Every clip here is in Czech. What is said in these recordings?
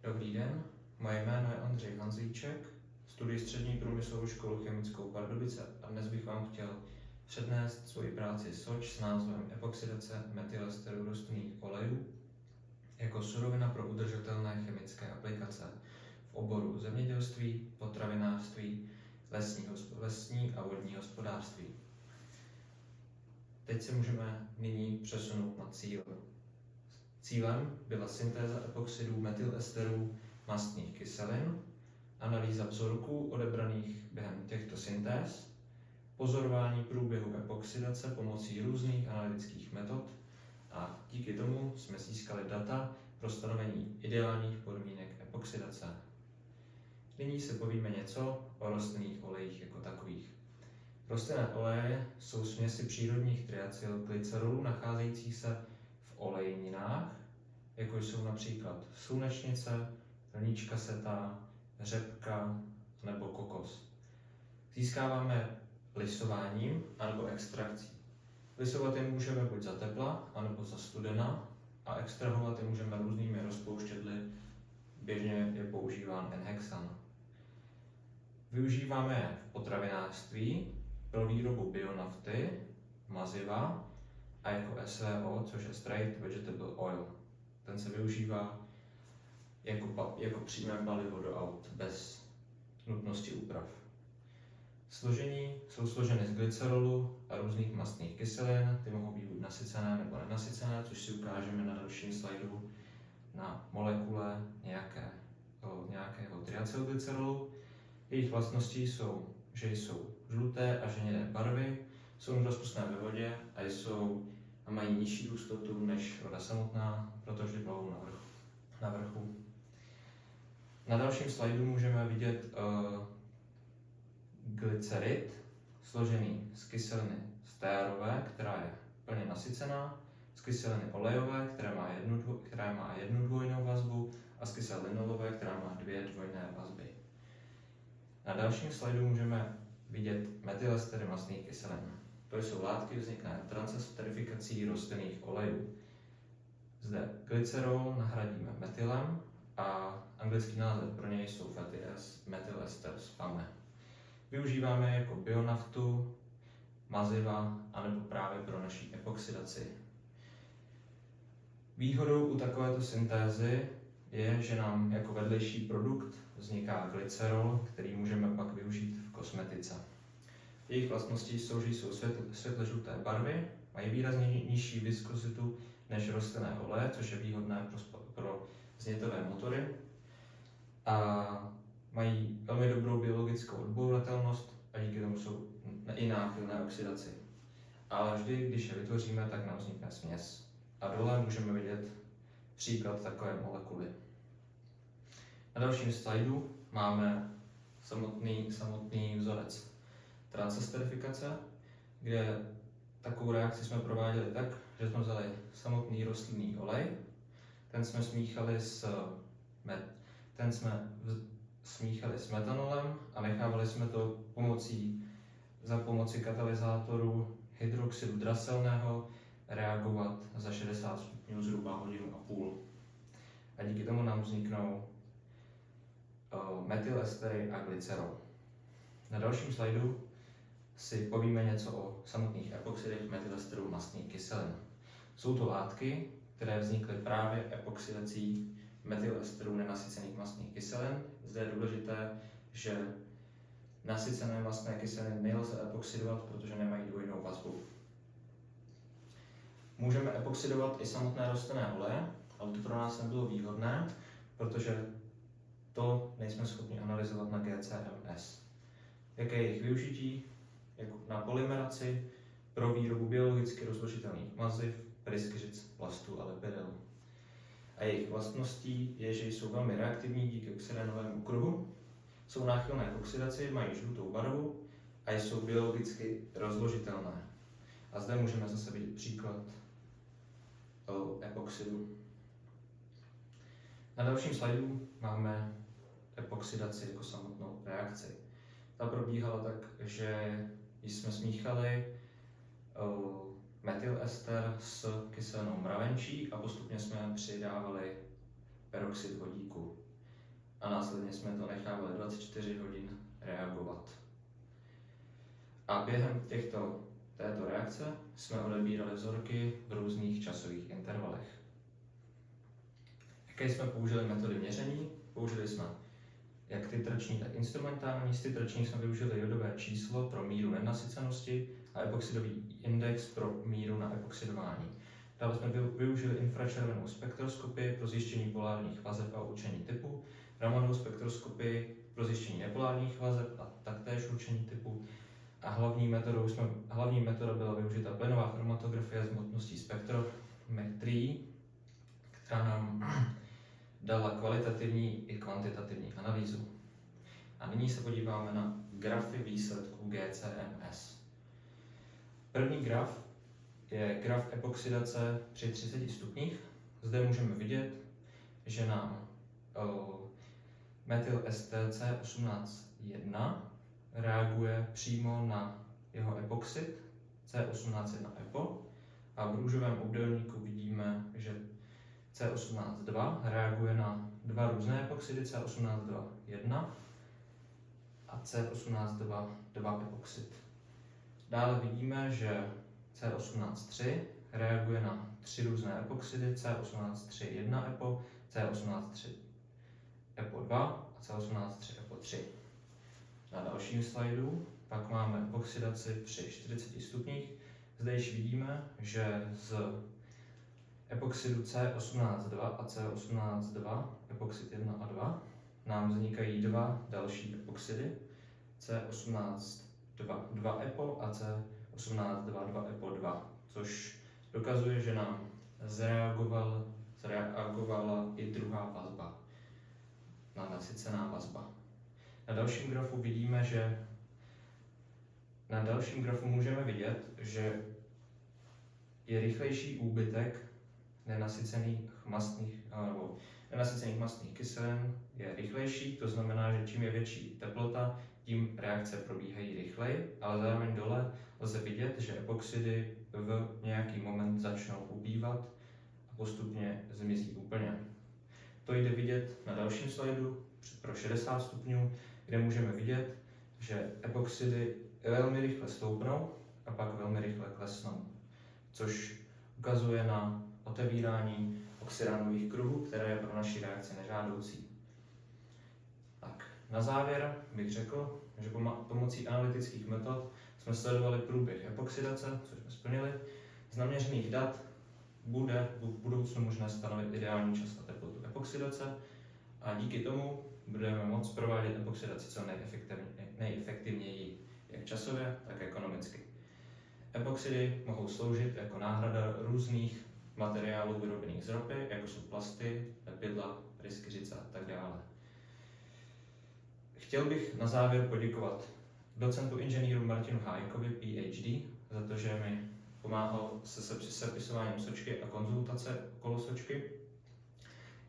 Dobrý den, moje jméno je Ondřej Hanzlíček, studuji Střední průmyslovou školu chemickou Pardubice a dnes bych vám chtěl přednést svoji práci SOČ s názvem Epoxidace metylesteru rostlinných olejů jako surovina pro udržitelné chemické aplikace v oboru zemědělství, potravinářství, lesní a vodní hospodářství. Teď se můžeme nyní přesunout na cíl. Cílem byla syntéza epoxidů metylesterů mastných kyselin, analýza vzorků odebraných během těchto syntéz, pozorování průběhu epoxidace pomocí různých analytických metod a díky tomu jsme získali data pro stanovení ideálních podmínek epoxidace. Nyní se povíme něco o rostlinných olejích jako takových. Rostlinné oleje jsou směsi přírodních triacylglycerolů nacházejících se v olejninách, jako jsou například slunečnice, rnička setá, řepka nebo kokos. Získáváme lisováním anebo extrakcí. Lisovat je můžeme buď za tepla, anebo za studena a extrahovat je můžeme různými rozpouštědly, běžně je používán N-hexan. Využíváme je v potravinářství pro výrobu bionafty, maziva a jako SVO, což je Straight Vegetable Oil. Ten se využívá jako přímé palivo do aut, bez nutnosti úprav. Složení jsou složeny z glycerolu a různých mastných kyselin, ty mohou být buď nasycené nebo nenasycené, což si ukážeme na dalším slajdu na molekule nějakého triacylglycerolu. Jejich vlastnosti jsou, že jsou žluté a žnědé barvy, jsou rozpustné ve vodě a mají nižší hustotu než voda samotná, protože plavou na vrchu. Na dalším slajdu můžeme vidět glycerid, složený z kyseliny stearové, která je plně nasycená, z kyseliny olejové, která má jednu dvojnou vazbu, a z kyseliny linolové, která má dvě dvojné vazby. Na dalším slajdu můžeme vidět metylestery mastných kyselin. To jsou látky vzniklé transesterifikací rostlinných olejů. Zde glycerol nahradíme metylem a anglický název pro něj jsou fatty methyl esters FAME. Využíváme je jako bionaftu, maziva anebo právě pro naší epoxidaci. Výhodou u takovéto syntézy je, že nám jako vedlejší produkt vzniká glycerol, který můžeme pak využít v kosmetice. Jejich vlastnosti jsou, že jsou světle žluté barvy, mají výrazně nižší viskozitu než rostlinné oleje, což je výhodné pro vznětové motory, a mají velmi dobrou biologickou odbouratelnost a díky tomu jsou i náchylné oxidaci. Ale vždy, když je vytvoříme, tak nám vznikne směs. A dole můžeme vidět příklad takové molekuly. Na dalším slajdu máme samotný vzorec transesterifikace, kde takovou reakci jsme prováděli tak, že jsme vzali samotný rostlinný olej, ten jsme smíchali s metanolem a nechávali jsme to za pomoci katalyzátoru hydroxidu draselného reagovat za 60 stupňů zhruba hodinu a půl. A díky tomu nám vzniknou metylestery a glycerol. Na dalším slajdu si povíme něco o samotných epoxidech metylesterů mastných kyselin. Jsou to látky, které vznikly právě epoxidací metylesterů nenasycených mastných kyselin. Zde je důležité, že nasycené mastné kyseliny nelze epoxidovat, protože nemají dvojnou vazbu. Můžeme epoxidovat i samotné rostlinné oleje, ale to pro nás nebylo výhodné, protože to nejsme schopni analyzovat na GCMS. Jaké je jejich využití? Jako na polymeraci, pro výrobu biologicky rozložitelných maziv, pryskyřic, plastů a lepidel. A jejich vlastností je, že jsou velmi reaktivní díky oxidanovému kruhu, jsou náchylné k oxidaci, mají žlutou barvu a jsou biologicky rozložitelné. A zde můžeme zase vidět příklad epoxidu. Na dalším slajdu máme epoxidaci jako samotnou reakci. Ta probíhala tak, že jsme smíchali metylester s kyselinou mravenčí a postupně jsme přidávali peroxid vodíku. a následně jsme to nechávali 24 hodin reagovat. A během této reakce jsme odebírali vzorky v různých časových intervalech. Jaké jsme použili metody měření? Použili jsme jak titrační, tak instrumentální. Z titrační jsme využili jodové číslo pro míru nenasycenosti a epoxidový index pro míru na epoxidování. Dále jsme využili infračervenou spektroskopii pro zjištění polárních vazeb a určení typu, Ramonovou spektroskopii pro zjištění nepolárních vazeb a taktéž určení typu. A hlavní metoda byla využita plynová chromatografie s hmotností spektrometrií, která nám dala kvalitativní i kvantitativní analýzu. A nyní se podíváme na grafy výsledků GCMS. První graf je graf epoxidace při 30 stupních. Zde můžeme vidět, že nám metylester C18.1 reaguje přímo na jeho epoxid C18.1 EPO a v růžovém obdélníku vidíme, že C18.2 reaguje na dva různé epoxidy C18.2.1 a C18.2.2 epoxid. Dále vidíme, že C18.3 reaguje na tři různé epoxidy C18.3.1 EPO, C18.3 EPO2 a C18.3 EPO3. Na dalším slajdu pak máme epoxidaci při 40 stupních. Zde již vidíme, že z epoxidu C18.2 a C18.2, epoxid 1 a 2, nám vznikají dva další epoxidy, C18.2 EPO a C18.2 EPO2, což dokazuje, že nám zareagovala i druhá vazba, nasycená vazba. Na dalším grafu můžeme vidět, že je rychlejší úbytek nenasycených mastných kyselin je rychlejší, to znamená, že čím je větší teplota, tím reakce probíhají rychleji, ale zároveň dole lze vidět, že epoxidy v nějaký moment začnou ubývat a postupně zmizí úplně. To jde vidět na dalším slajdu pro 60 stupňů, kde můžeme vidět, že epoxidy velmi rychle stoupnou a pak velmi rychle klesnou, což ukazuje na otevírání oxydanových kruhů, které je pro naši reakci nežádoucí. Tak, na závěr bych řekl, že pomocí analytických metod jsme sledovali průběh epoxidace, což jsme splnili. Z naměřených dat bude v budoucnu možné stanovit ideální čas a teplotu epoxidace a díky tomu budeme moct provádět epoxidaci co nejefektivněji, jak časově, tak ekonomicky. Epoxidy mohou sloužit jako náhrada různých materiálů vyrobených z ropy, jako jsou plasty, lepidla, pryskyřice a tak dále. Chtěl bych na závěr poděkovat docentu inženýru Martinu Hájkovi, PhD, za to, že mi pomáhal se sepisováním sočky a konzultace okolo sočky.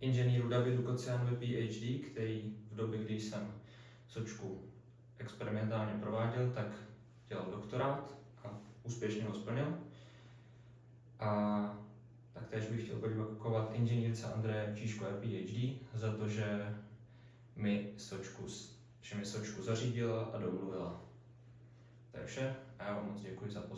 Inženýru Davidu Kocianovi, PhD, který v době, kdy jsem sočku experimentálně prováděl, tak dělal doktorát a úspěšně ho splnil. A taktéž bych chtěl poděkovat inženýrce Andreje Číškové, PhD, za to, že mi sočku zařídila a domluvila. To je vše a já vám moc děkuji za pozornost.